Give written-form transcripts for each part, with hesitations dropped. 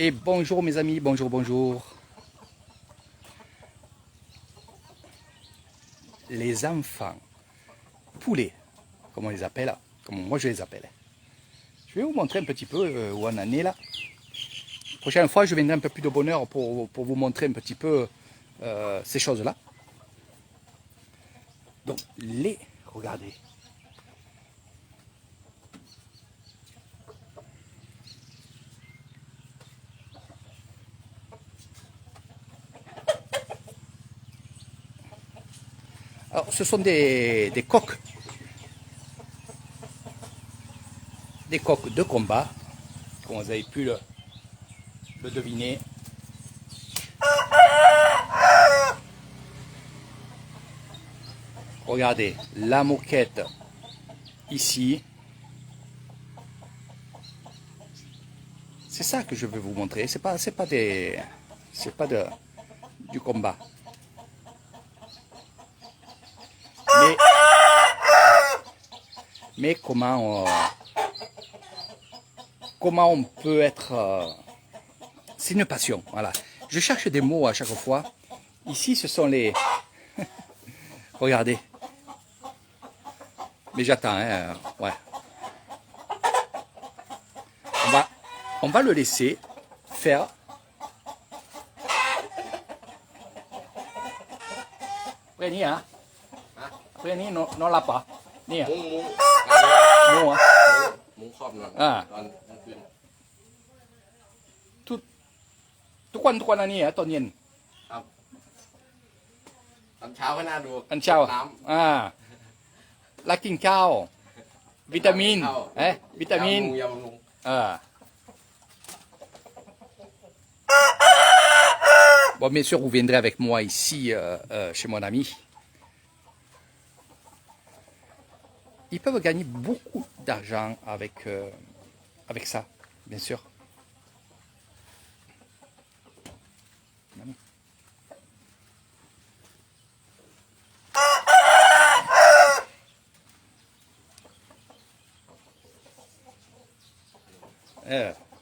Et bonjour mes amis, bonjour, bonjour. Les enfants poulets, comme on les appelle, comme moi je les appelle. Je vais vous montrer un petit peu où on en est là. La prochaine fois, je viendrai un peu plus de bonheur pour vous montrer un petit peu ces choses-là. Donc, regardez. Alors, ce sont des coqs. Des coqs de combat, comme vous avez pu le deviner. Regardez, la moquette ici. C'est ça que je veux vous montrer. C'est pas du combat. Mais comment on peut être... c'est une passion, voilà. Je cherche des mots à chaque fois. Ici, ce sont les... Regardez. Mais j'attends, hein, ouais. On va le laisser faire. Après, ni, hein. Après, ni, non l'a pas. Ni, hein. Mon, hein. Ah. Tout quoi, quoi, ni, hein, ton yen. ตอนเช้าก็น่าดู อันเช้า น้ รักกินข้าว วิตามิน ำ วิตามิน ยำบำรุง Bon, bien sûr, vous viendrez avec moi ici, chez mon ami. Ils peuvent gagner beaucoup d'argent avec ça, bien sûr.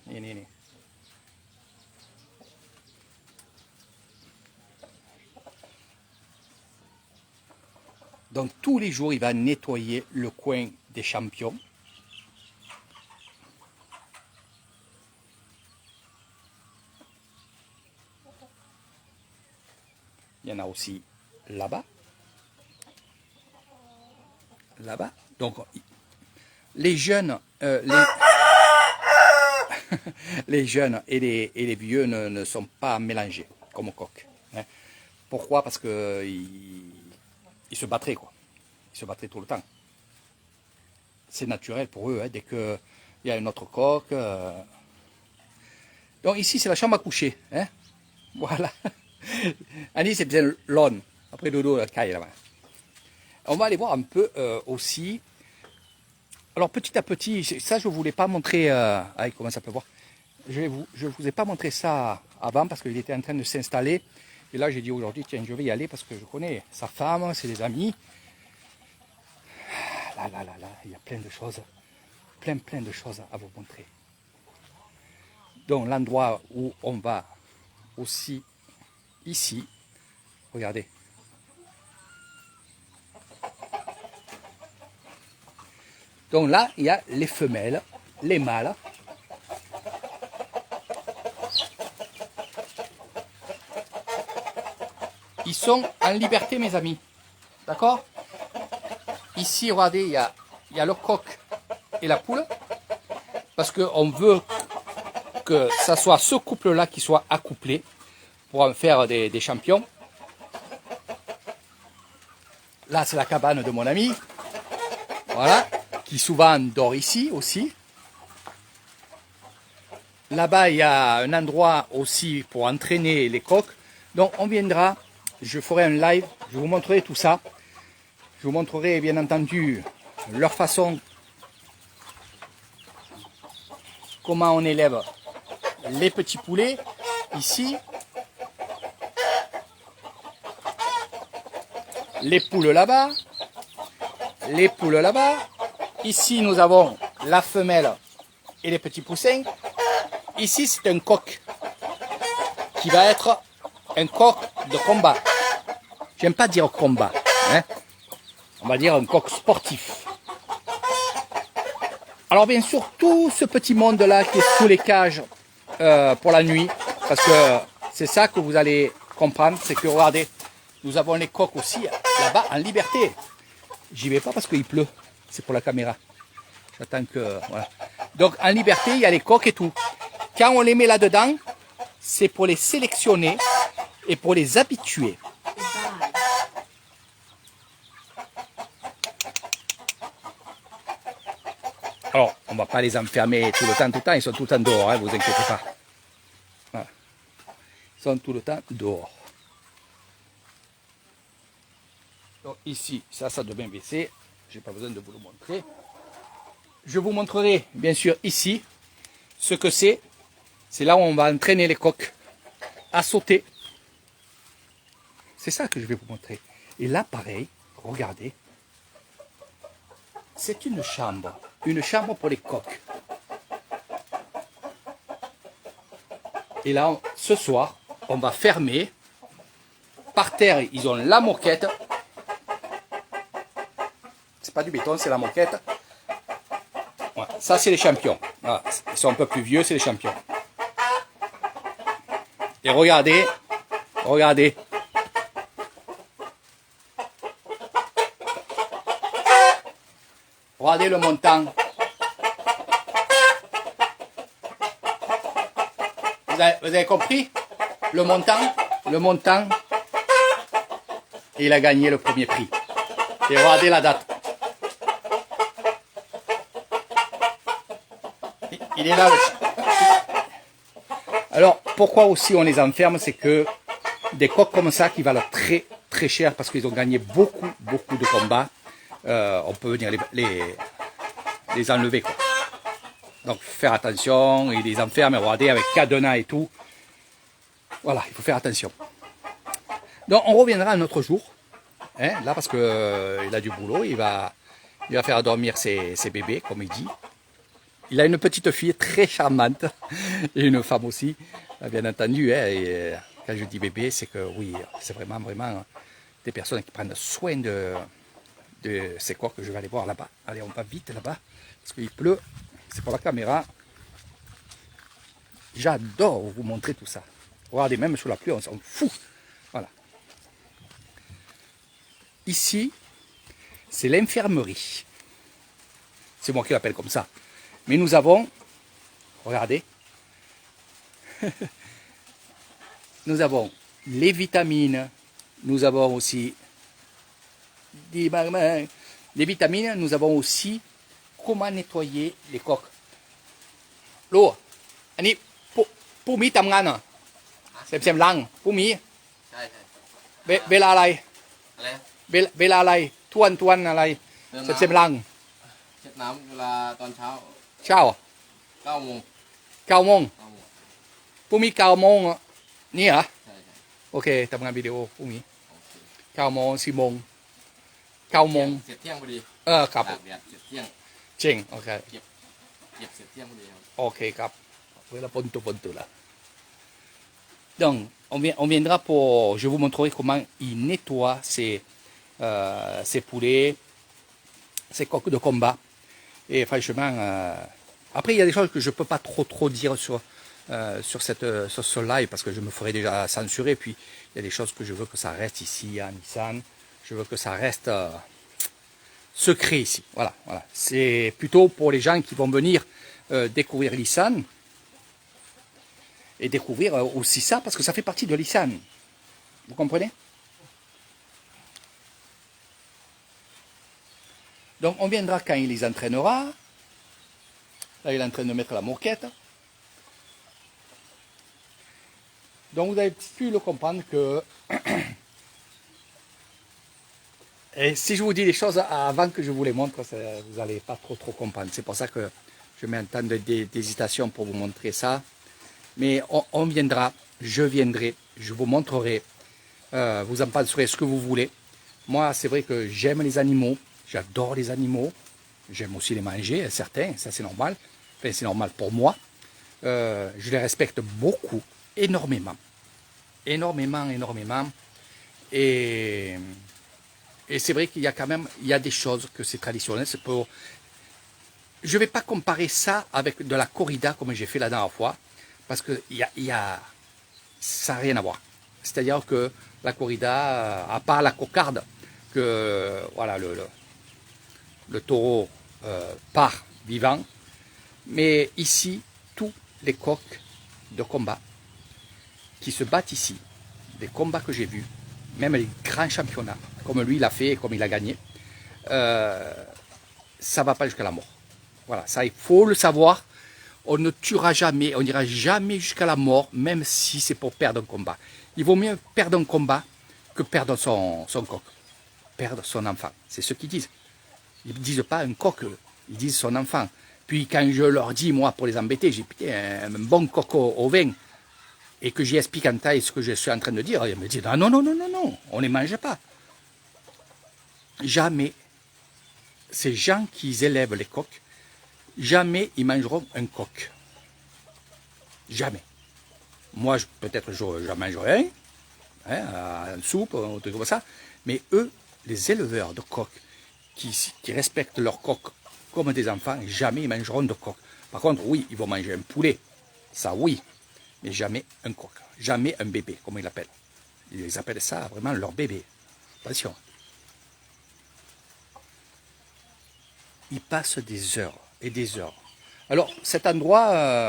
Ni. Donc tous les jours, il va nettoyer le coin des champions. Il y en a aussi là-bas. Là-bas. Donc les jeunes, les jeunes et les vieux ne sont pas mélangés comme coq. Hein. Pourquoi? Parce que ils se battraient, quoi. Ils se battraient tout le temps. C'est naturel pour eux, hein, dès qu'il y a un autre coq. Donc ici, c'est la chambre à coucher. Hein. Voilà. Annie, c'est bien l'aune. Après dodo, la caille là-bas. On va aller voir un peu aussi. Alors petit à petit, ça je ne voulais pas montrer, comment ça peut voir. Je ne vous ai pas montré ça avant parce qu'il était en train de s'installer. Et là j'ai dit aujourd'hui, tiens, je vais y aller parce que je connais sa femme, c'est des amis. Là, il y a plein de choses. Plein de choses à vous montrer. Donc l'endroit où on va aussi, ici, regardez. Donc là, il y a les femelles, les mâles. Ils sont en liberté, mes amis. D'accord? Ici, regardez, il y a le coq et la poule. Parce qu'on veut que ça soit ce couple-là qui soit accouplé pour en faire des champions. Là, c'est la cabane de mon ami. Voilà. Qui souvent dort ici aussi. Là-bas, il y a un endroit aussi pour entraîner les coqs. Donc, on viendra, je ferai un live, je vous montrerai tout ça. Je vous montrerai bien entendu leur façon, comment on élève les petits poulets ici. Les poules là-bas. Les poules là-bas. Ici, nous avons la femelle et les petits poussins. Ici, c'est un coq. qui va être un coq de combat. J'aime pas dire combat, hein. On va dire un coq sportif. Alors bien sûr, tout ce petit monde-là qui est sous les cages pour la nuit, parce que c'est ça que vous allez comprendre, c'est que regardez, nous avons les coqs aussi là-bas en liberté. J'y vais pas parce qu'il pleut, c'est pour la caméra. J'attends que... Voilà. Donc en liberté, il y a les coqs et tout. Quand on les met là-dedans, c'est pour les sélectionner et pour les habituer. Alors, on ne va pas les enfermer tout le temps, ils sont tout le temps dehors, hein, vous inquiétez pas. Voilà. Ils sont tout le temps dehors. Donc ici, ça devient baisser. Je n'ai pas besoin de vous le montrer. Je vous montrerai, bien sûr, ici, ce que c'est. C'est là où on va entraîner les coqs à sauter. C'est ça que je vais vous montrer. Et là, pareil, regardez. C'est une chambre pour les coqs. Et là, ce soir, on va fermer. Par terre, ils ont la moquette. C'est pas du béton, c'est la moquette. Voilà. Ça, c'est les champions. Voilà. Ils sont un peu plus vieux, c'est les champions. Et regardez, regardez. Regardez le montant. Vous avez compris? Le montant. Et il a gagné le premier prix. Et regardez la date. Il est là. Alors, pourquoi aussi on les enferme? C'est que des coqs comme ça qui valent très très cher parce qu'ils ont gagné beaucoup de combats. On peut venir les enlever, quoi. Donc faire attention, il les enferme, regardez, avec cadenas et tout. Voilà, il faut faire attention. Donc on reviendra un autre jour, hein, là parce que il a du boulot, il va faire dormir ses bébés, comme il dit. Il a une petite fille très charmante, et une femme aussi, bien entendu, hein, et quand je dis bébé, c'est que oui, c'est vraiment des personnes qui prennent soin de ces coqs que je vais aller voir là-bas. Allez, on va vite là-bas, parce qu'il pleut, c'est pour la caméra. J'adore vous montrer tout ça. Regardez, même sous la pluie, on s'en fout. Voilà. Ici, c'est l'infirmerie. C'est moi qui l'appelle comme ça. Mais nous avons, regardez, nous avons les vitamines, nous avons aussi les vitamines, nous avons aussi comment nettoyer les coques. L'eau, Annie, pour miทำงานเหรอเสียมลังผู้มีใช่เวลาอะไรเวลาอะไรทวนอะไรเสียมลังเช็ดน้ำเวลาตอนเช้า9 โมงผู้มี9 โมงนี่เหรอโอเคทำงานวิดีโอผู้มี9 โมง10 โมง9 โมงเสร็จเที่ยงพอดีครับเสร็จเที่ยงจริงโอเคเก็บเสร็จเที่ยงพอดีครับโอเคครับเวลาปนตุละDonc, on viendra pour... Je vous montrerai comment ils nettoient ces poulets, ces coqs de combat. Et franchement, après, il y a des choses que je ne peux pas trop dire sur ce live parce que je me ferai déjà censurer. Puis, il y a des choses que je veux que ça reste ici à Nissan. Je veux que ça reste secret ici. Voilà. C'est plutôt pour les gens qui vont venir découvrir Nissan. Et découvrir aussi ça, parce que ça fait partie de l'Issan. Vous comprenez? Donc on viendra quand il les entraînera. Là il est en train de mettre la moquette. Donc vous avez pu le comprendre que... Et si je vous dis les choses avant que je vous les montre, vous n'allez pas trop comprendre. C'est pour ça que je mets un temps d'hésitation pour vous montrer ça. Mais on viendra, je viendrai, je vous montrerai, vous en penserez ce que vous voulez. Moi, c'est vrai que j'aime les animaux, j'adore les animaux, j'aime aussi les manger, certains, ça c'est normal. Enfin, c'est normal pour moi. Je les respecte beaucoup, énormément. énormément, énormément. Et, et c'est vrai qu'il y a quand même, il y a des choses que c'est traditionnel. Je ne vais pas comparer ça avec de la corrida comme j'ai fait la dernière fois, parce que ça n'a rien à voir. C'est-à-dire que la corrida, à part la cocarde, que voilà, le taureau part vivant, mais ici, tous les coqs de combat qui se battent ici, des combats que j'ai vus, même les grands championnats, comme lui l'a fait et comme il a gagné, ça ne va pas jusqu'à la mort. Voilà, ça il faut le savoir. On ne tuera jamais, on n'ira jamais jusqu'à la mort, même si c'est pour perdre un combat. Il vaut mieux perdre un combat que perdre son coq, perdre son enfant. C'est ce qu'ils disent. Ils ne disent pas un coq, ils disent son enfant. Puis quand je leur dis, moi, pour les embêter, j'ai putain, un bon coq au vin, et que j'y explique en taille ce que je suis en train de dire, ils me disent, non, non, non, non, non, non, on ne les mange pas. Jamais, ces gens qui élèvent les coqs, jamais ils mangeront un coq. Jamais. Moi, peut-être j'en mangerai un, en soupe, un truc comme ça, mais eux, les éleveurs de coqs, qui respectent leurs coqs comme des enfants, jamais ils mangeront de coq. Par contre, oui, ils vont manger un poulet, ça oui, mais jamais un coq, jamais un bébé, comme ils l'appellent. Ils appellent ça vraiment leur bébé. Attention. Ils passent des heures et des heures. Alors, cet endroit,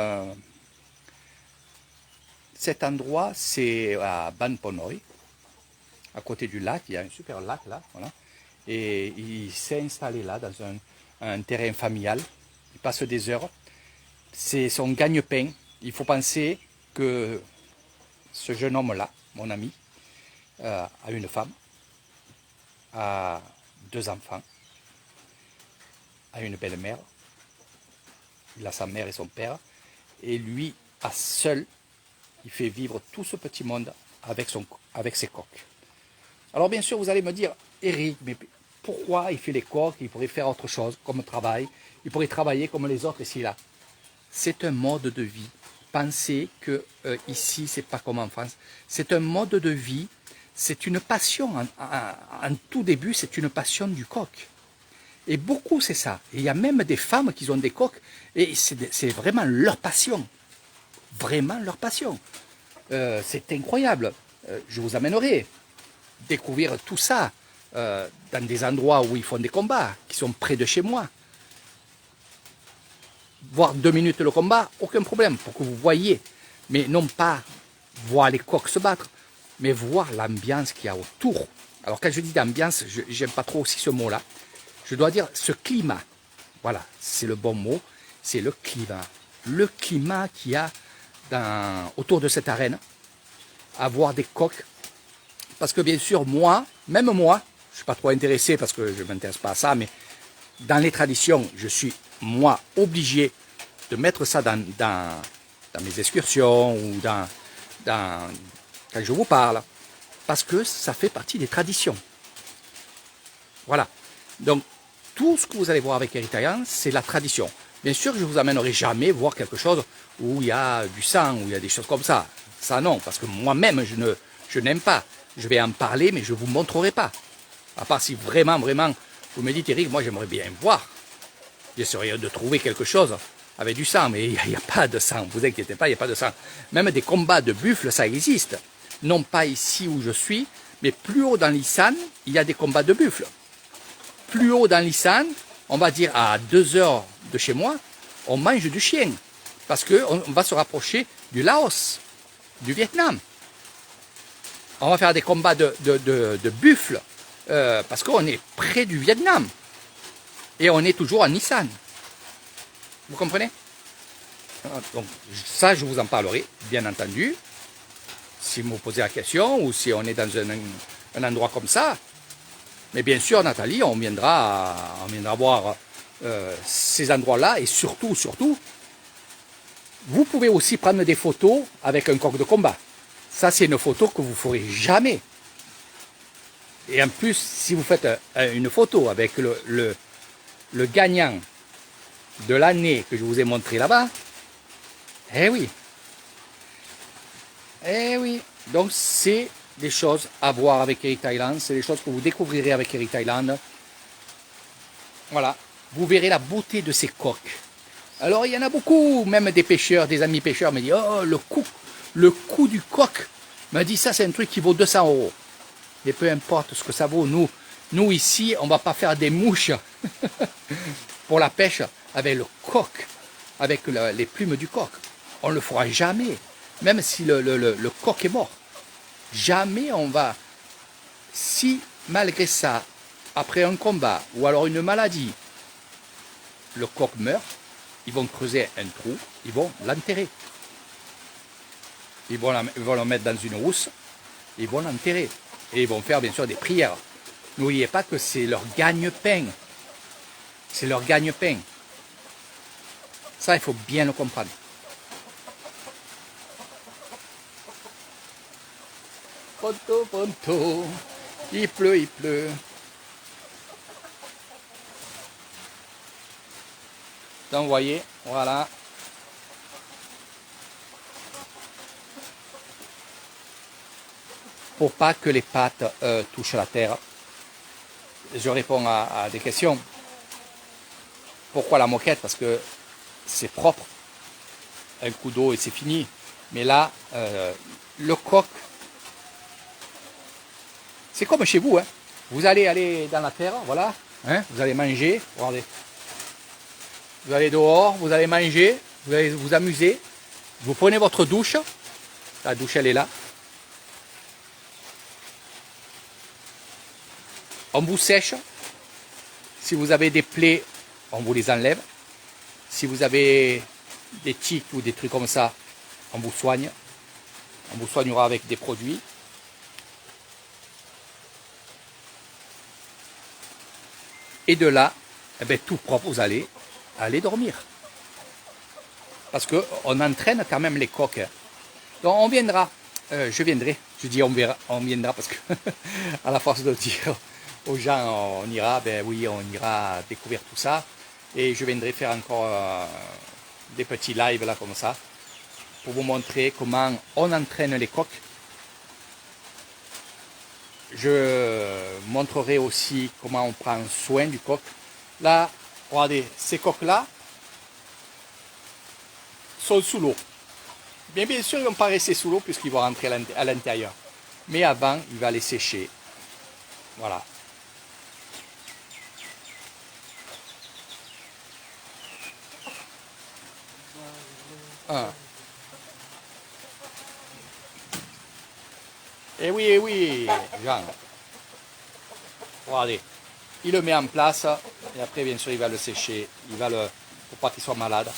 c'est à Ban Ponoy, à côté du lac. Il y a un super lac là, voilà. Et il s'est installé là, dans un terrain familial. Il passe des heures. C'est son gagne-pain. Il faut penser que ce jeune homme-là, mon ami, a une femme, a 2 enfants, a une belle-mère, il a sa mère et son père, et lui, à seul, il fait vivre tout ce petit monde avec ses coqs. Alors bien sûr, vous allez me dire, Eric, mais pourquoi il fait les coqs? Il pourrait faire autre chose comme travail, il pourrait travailler comme les autres ici là. C'est un mode de vie. Pensez que ici, c'est pas comme en France. C'est un mode de vie, c'est une passion. En tout début, c'est une passion du coq. Et beaucoup, c'est ça. Et il y a même des femmes qui ont des coqs, et c'est vraiment leur passion. Vraiment leur passion. C'est incroyable. Je vous amènerai découvrir tout ça dans des endroits où ils font des combats, qui sont près de chez moi. Voir 2 minutes le combat, aucun problème, pour que vous voyez. Mais non pas voir les coqs se battre, mais voir l'ambiance qu'il y a autour. Alors quand je dis l'ambiance, j'aime pas trop aussi ce mot-là. Je dois dire ce climat. Voilà, c'est le bon mot, c'est le climat. Le climat qu'il y a autour de cette arène, à voir des coqs. Parce que bien sûr, même moi, je ne suis pas trop intéressé parce que je ne m'intéresse pas à ça, mais dans les traditions, je suis, moi, obligé de mettre ça dans mes excursions ou quand je vous parle, parce que ça fait partie des traditions. Voilà. Donc, tout ce que vous allez voir avec Eric Taillant, c'est la tradition. Bien sûr, je ne vous amènerai jamais voir quelque chose où il y a du sang, où il y a des choses comme ça. Ça, non, parce que moi-même, je n'aime pas. Je vais en parler, mais je ne vous montrerai pas. À part si vraiment, vraiment, vous me dites, Eric, moi, j'aimerais bien voir. J'essaierai de trouver quelque chose avec du sang, mais il n'y a pas de sang. Vous inquiétez pas, il n'y a pas de sang. Même des combats de buffles, ça existe. Non pas ici où je suis, mais plus haut dans l'Issane, il y a des combats de buffles. Plus haut dans l'Issane, on va dire à 2 heures de chez moi, on mange du chien. Parce qu'on va se rapprocher du Laos, du Vietnam. On va faire des combats de buffles, parce qu'on est près du Vietnam. Et on est toujours en Nissan. Vous comprenez? Donc ça, je vous en parlerai, bien entendu. Si vous me posez la question, ou si on est dans un endroit comme ça. Mais bien sûr, Nathalie, on viendra voir ces endroits-là. Et surtout, vous pouvez aussi prendre des photos avec un coq de combat. Ça, c'est une photo que vous ne ferez jamais. Et en plus, si vous faites une photo avec le gagnant de l'année que je vous ai montré là-bas, eh oui, Donc c'est des choses à voir avec Eric Thailand, c'est des choses que vous découvrirez avec Eric Thailand. Voilà, vous verrez la beauté de ces coques. Alors il y en a beaucoup, même des pêcheurs, des amis pêcheurs me disent oh le coût du coq, m'a dit ça c'est un truc qui vaut 200 euros. Et peu importe ce que ça vaut, nous ici on va pas faire des mouches pour la pêche avec le coq, avec les plumes du coq. On ne le fera jamais, même si le coq est mort. Jamais on va, si malgré ça, après un combat ou alors une maladie, le coq meurt, ils vont creuser un trou, ils vont l'enterrer. Ils vont le mettre dans une housse, ils vont l'enterrer. Et ils vont faire bien sûr des prières. N'oubliez pas que c'est leur gagne-pain. C'est leur gagne-pain. Ça, il faut bien le comprendre. Ponto, ponto, il pleut, il pleut. Donc, vous voyez, voilà. Pour pas que les pattes touchent la terre. Je réponds à des questions. Pourquoi la moquette? Parce que c'est propre. Un coup d'eau et c'est fini. Mais là, le coq, c'est comme chez vous. Hein. Vous allez aller dans la terre, voilà. Hein, vous allez manger, regardez. Vous allez dehors, vous allez manger, vous allez vous amuser. Vous prenez votre douche. La douche, elle est là. On vous sèche. Si vous avez des plaies, on vous les enlève. Si vous avez des tiques ou des trucs comme ça, on vous soigne. On vous soignera avec des produits. Et de là, eh bien, tout propre, vous allez aller dormir. Parce qu'on entraîne quand même les coqs. Donc on viendra, je viendrai, je dis on viendra parce que à la force de dire aux gens on ira, ben oui on ira découvrir tout ça. Et je viendrai faire encore des petits lives là comme ça, pour vous montrer comment on entraîne les coqs. Je montrerai aussi comment on prend soin du coq. Là, regardez, ces coqs-là sont sous l'eau. Bien sûr, ils ne vont pas rester sous l'eau puisqu'ils vont rentrer à l'intérieur. Mais avant, il va les sécher. Voilà. Et oui, Jean. Regardez. Il le met en place et après, bien sûr, il va le sécher. Il va le, pour pas qu'il soit malade.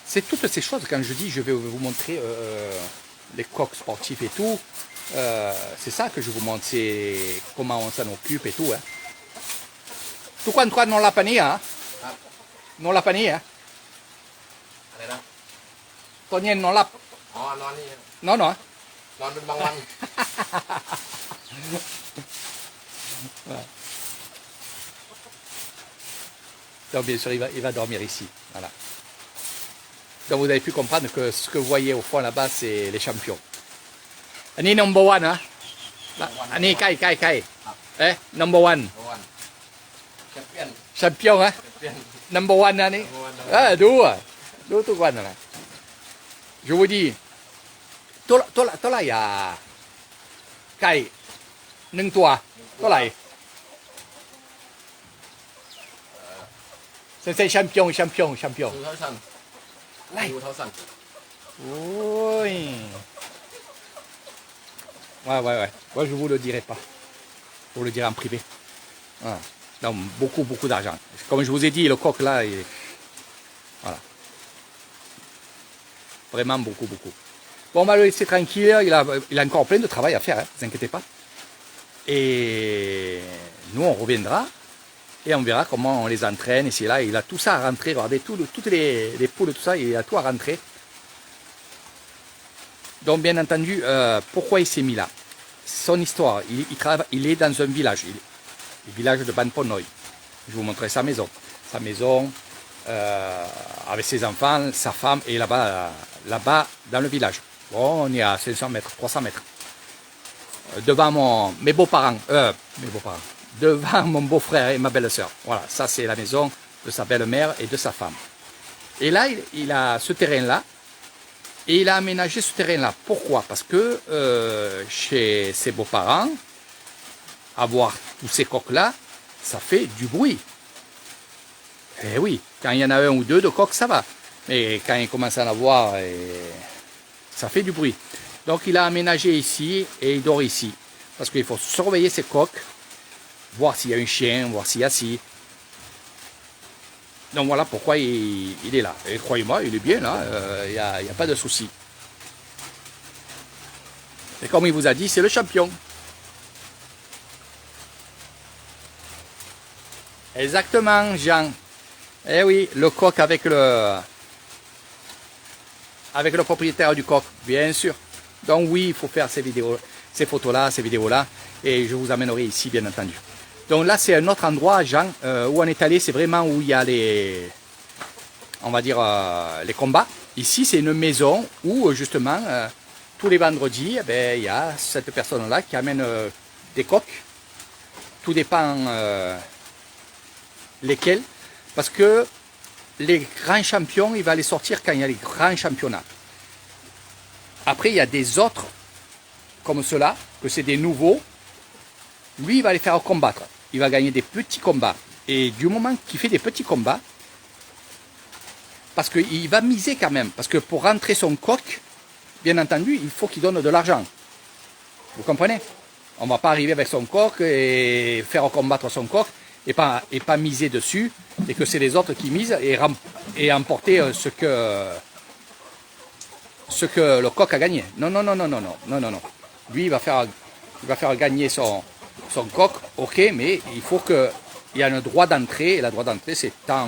C'est toutes ces choses, quand je dis je vais vous montrer les coqs sportifs et tout, c'est ça que je vous montre, c'est comment on s'en occupe et tout. Hein. Tu quanto non la pania? Non la pania? Tonien non la? อ๋อนอนนี่ Non, non. นอนเป็นบางวัน Donc bien sûr, il va dormir ici. Voilà. Donc vous avez pu comprendre que ce que vous voyez au fond là-bas, c'est les champions. Ani number one, hein? Ani kai. Eh, number one. วันแชมเปี้ยน Champion, hein? แชมเปี้ยน Number one, Ani. Number one. Ah, d'où tout quoi, là? Je vous dis, toi là, il y a Kai, Nung toi, toi là. C'est champion. ดูเท่าสัน Là. ดูเท่าสัน Oui. Ouais. Moi, je vous le dirai pas. Je vous le dirai en privé. Voilà. Donc, beaucoup d'argent. Comme je vous ai dit, le coq là, voilà. Vraiment beaucoup. Bon, on va le laisser tranquille. Il a encore plein de travail à faire, hein, ne vous inquiétez pas. Et nous, on reviendra. Et on verra comment on les entraîne. Et c'est là, il a tout ça à rentrer. Regardez, toutes les poules, tout ça, il a tout à rentrer. Donc, bien entendu, pourquoi il s'est mis là? Son histoire, il est dans un village. Le village de Banponoy. Je vais vous montrer sa maison. Sa maison, avec ses enfants, sa femme, et là-bas, là-bas dans le village. Bon, on est à 500 mètres, 300 mètres. Devant mes beaux-parents, devant mon beau-frère et ma belle-sœur. Voilà, ça c'est la maison de sa belle-mère et de sa femme. Et là, il a ce terrain-là, et il a aménagé ce terrain-là. Pourquoi? Parce que chez ses beaux-parents, avoir tous ces coqs-là, ça fait du bruit. Eh oui, quand il y en a un ou deux de coqs, ça va. Mais quand il commence à en avoir, ça fait du bruit. Donc il a aménagé ici et il dort ici. Parce qu'il faut surveiller ces coqs, voir s'il y a un chien, voir s'il y a ci. Donc voilà pourquoi il est là. Et croyez-moi, il est bien là, il n'y a pas de souci. Et comme il vous a dit, c'est le champion. Exactement, Jean. Eh oui, le coq avec le propriétaire du coq, bien sûr. Donc oui, il faut faire ces vidéos, ces photos-là, ces vidéos-là, et je vous amènerai ici, bien entendu. Donc là, c'est un autre endroit, Jean, où on est allé, c'est vraiment où il y a les, on va dire, les combats. Ici, c'est une maison où, justement, tous les vendredis, eh ben, il y a cette personne-là qui amène des coqs. Tout dépend lesquels, parce que les grands champions, il va les sortir quand il y a les grands championnats. Après, il y a des autres, comme ceux-là, que c'est des nouveaux. Lui, il va les faire combattre. Il va gagner des petits combats. Et du moment qu'il fait des petits combats, parce qu'il va miser quand même. Parce que pour rentrer son coq, bien entendu, il faut qu'il donne de l'argent. Vous comprenez? On ne va pas arriver avec son coq et faire combattre son coq et pas miser dessus. Et que c'est les autres qui misent et emporter ce que le coq a gagné. Non, non, non, non, non, non, non, non, non. Lui, il va faire gagner son coq, ok, mais il faut qu'il y ait un droit d'entrée, et le droit d'entrée, c'est tant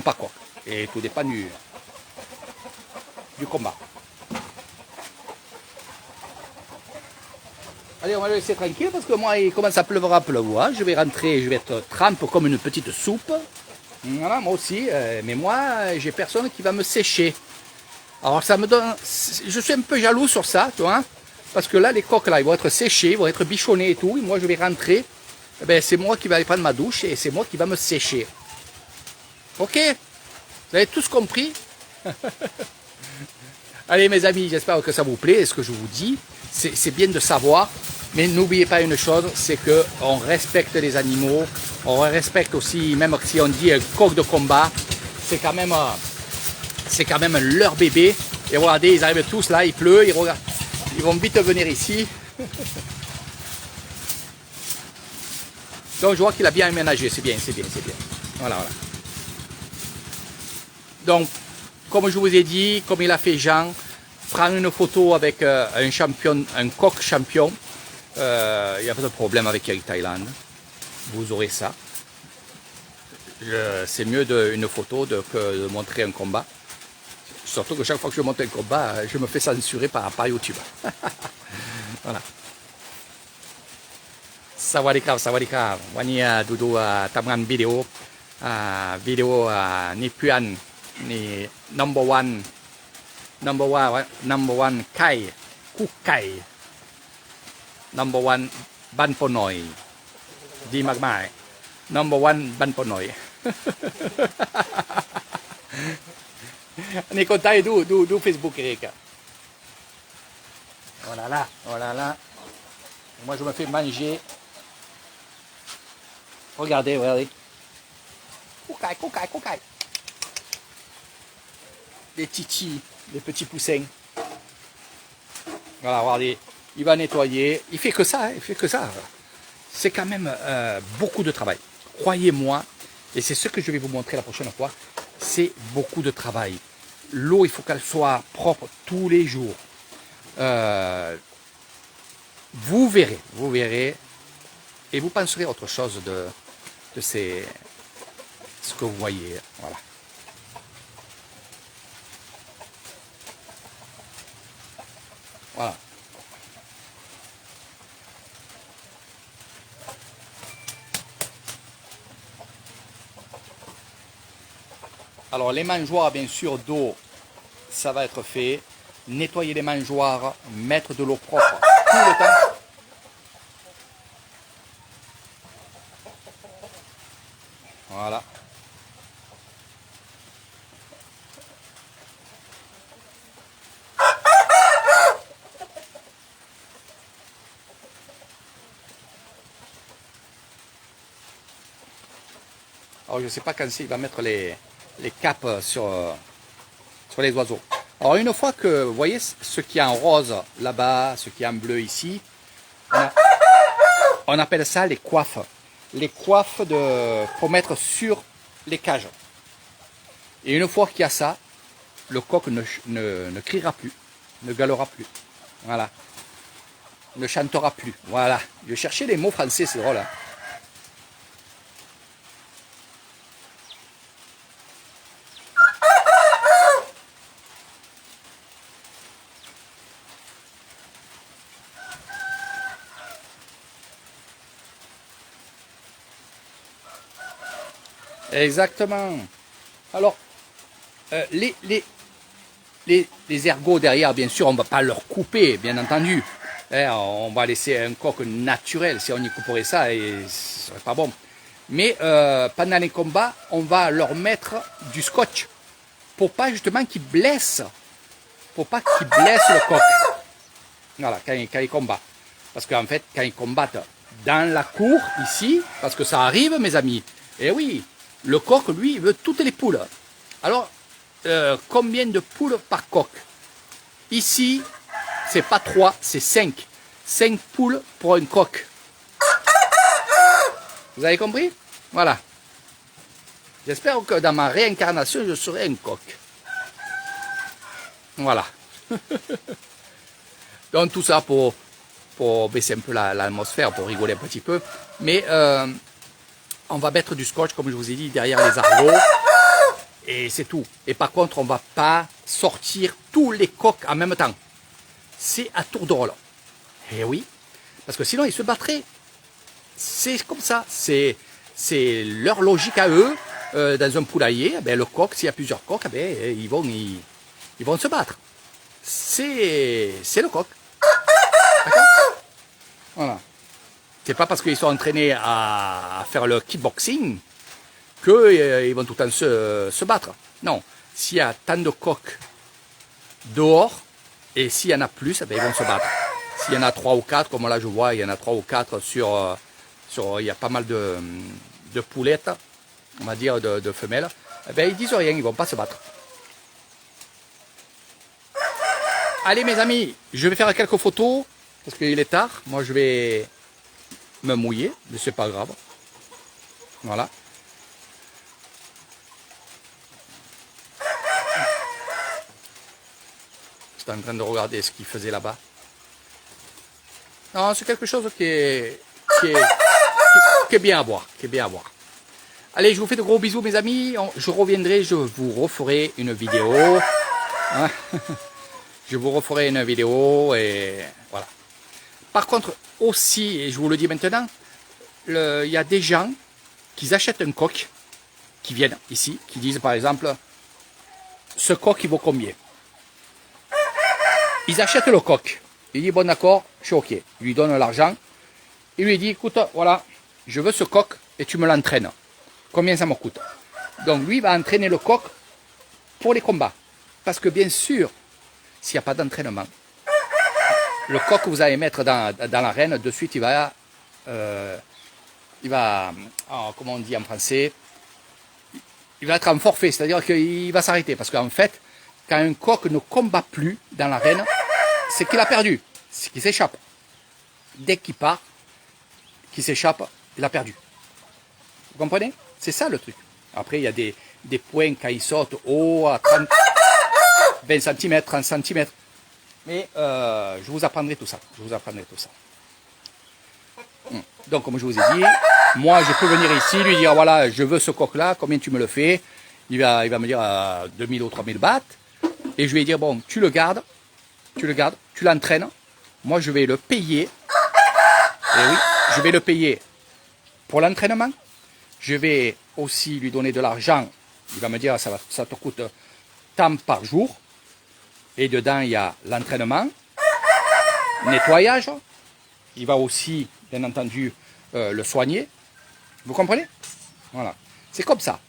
par coq. Et tout dépend du combat. Allez, on va le laisser tranquille, parce que moi, il commence à pleuvoir. Je vais rentrer, je vais être trempe comme une petite soupe. Voilà, moi aussi, mais moi, j'ai personne qui va me sécher. Alors ça me donne, je suis un peu jaloux sur ça, tu vois, parce que là les coqs là, ils vont être séchés, ils vont être bichonnés et tout, et moi je vais rentrer, eh ben, c'est moi qui vais aller prendre ma douche et c'est moi qui va me sécher. Ok? Vous avez tous compris? Allez mes amis, j'espère que ça vous plaît, et ce que je vous dis, c'est bien de savoir, mais n'oubliez pas une chose, c'est qu'on respecte les animaux, on respecte aussi, même si on dit un coq de combat, c'est quand même leur bébé. Et regardez, ils arrivent tous là, il pleut, ils vont vite venir ici. Donc je vois qu'il a bien aménagé, c'est bien, c'est bien, c'est bien. Voilà, voilà. Donc, comme je vous ai dit, comme il a fait Jean, prendre une photo avec un champion, un coq champion, il n'y a pas de problème avec Eric Thailand. Vous aurez ça. C'est mieux une photo que de montrer un combat. Surtout que chaque fois que je monte un combat, je me fais censurer par YouTube. Voilà. Sawadikap, sawadikap. Wani dudu tamgan video. Video ni puan ni number one kai cook kai number one ban ponoi di magmai number one ban ponoi. On est content et d'où Facebook, Eric. Voilà là, voilà là. Moi, je me fais manger. Regardez, regardez. Coucaille, coucaille, coucaille. Les titis, les petits poussins. Voilà, regardez. Il va nettoyer. Il fait que ça, hein, il fait que ça. C'est quand même beaucoup de travail. Croyez-moi, et c'est ce que je vais vous montrer la prochaine fois. C'est beaucoup de travail. L'eau, il faut qu'elle soit propre tous les jours. Vous verrez, et vous penserez à autre chose de ce que vous voyez. Voilà. Voilà. Alors les mangeoires bien sûr d'eau, ça va être fait. Nettoyer les mangeoires, mettre de l'eau propre tout le temps. Voilà. Alors je ne sais pas quand il va mettre les capes sur les oiseaux. Alors une fois que, vous voyez, ce qui est en rose là-bas, ce qui est en bleu ici, on appelle ça les coiffes. Les coiffes pour mettre sur les cages. Et une fois qu'il y a ça, le coq ne criera plus, ne gueulera plus. Voilà. Ne chantera plus. Voilà. Je cherchais les mots français, c'est drôle. Hein. Exactement. Alors, les ergots derrière, bien sûr, on ne va pas leur couper, bien entendu. Hein, on va laisser un coq naturel. Si on y couperait ça, et ce serait pas bon. Mais pendant les combats, on va leur mettre du scotch pour pas justement qu'ils blessent, pour pas qu'ils blessent le coq. Voilà, quand ils combattent. Parce qu'en fait, quand ils combattent dans la cour, ici, parce que ça arrive, mes amis, et oui, le coq, lui, il veut toutes les poules. Alors, combien de poules par coq? Ici, c'est pas 3, c'est 5. 5 poules pour un coq. Vous avez compris? Voilà. J'espère que dans ma réincarnation, je serai un coq. Voilà. Donc tout ça pour baisser un peu l'atmosphère, pour rigoler un petit peu. Mais on va mettre du scotch, comme je vous ai dit, derrière les argots. Et c'est tout. Et par contre, on ne va pas sortir tous les coqs en même temps. C'est à tour de rôle. Et oui, parce que sinon, ils se battraient. C'est comme ça. C'est leur logique à eux. Dans un poulailler, le coq, s'il y a plusieurs coqs, ils vont se battre. C'est le coq. D'accord? Voilà. C'est pas parce qu'ils sont entraînés à faire le kickboxing qu'ils vont tout le temps se battre. Non. S'il y a tant de coqs dehors, et s'il y en a plus, ils vont se battre. S'il y en a 3 ou 4, comme là je vois, il y en a 3 ou 4 il y a pas mal de poulettes, on va dire, de femelles, ils disent rien, ils vont pas se battre. Allez mes amis, je vais faire quelques photos, parce qu'il est tard. Moi je vais me mouiller, mais c'est pas grave. Voilà. J'étais en train de regarder ce qu'il faisait là-bas. Non, c'est quelque chose qui est bien à voir, Allez, je vous fais de gros bisous mes amis. Je reviendrai, je vous referai une vidéo. Hein. Je vous referai une vidéo et voilà. Par contre, aussi, et je vous le dis maintenant, il y a des gens qui achètent un coq, qui viennent ici, qui disent par exemple, ce coq il vaut combien? Ils achètent le coq. Il dit, bon d'accord, je suis ok. Il lui donne l'argent. Il lui dit, écoute, voilà, je veux ce coq et tu me l'entraînes. Combien ça me coûte? Donc lui va entraîner le coq pour les combats. Parce que bien sûr, s'il n'y a pas d'entraînement, le coq que vous allez mettre dans l'arène, de suite il va, comment on dit en français, il va être en forfait, c'est-à-dire qu'il va s'arrêter. Parce qu'en fait, quand un coq ne combat plus dans l'arène, c'est qu'il a perdu, c'est qu'il s'échappe. Dès qu'il part, qu'il s'échappe, il a perdu. Vous comprenez? C'est ça le truc. Après, il y a des points quand il saute haut à 30, 20 cm, 30 cm. Mais je vous apprendrai tout ça. Donc, comme je vous ai dit, moi, je peux venir ici, lui dire, voilà, je veux ce coq-là, combien tu me le fais? Il va me dire 2000 ou 3000 bahts. Et je vais dire, bon, tu le gardes, tu l'entraînes. Moi, je vais le payer. Et oui, je vais le payer pour l'entraînement. Je vais aussi lui donner de l'argent. Il va me dire, ça te coûte tant par jour. Et dedans, il y a l'entraînement, nettoyage. Il va aussi, bien entendu, le soigner. Vous comprenez? Voilà. C'est comme ça.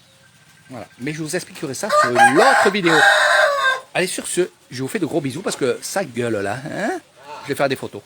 Voilà. Mais je vous expliquerai ça sur l'autre vidéo. Allez, sur ce, je vous fais de gros bisous parce que ça gueule là. Hein, je vais faire des photos.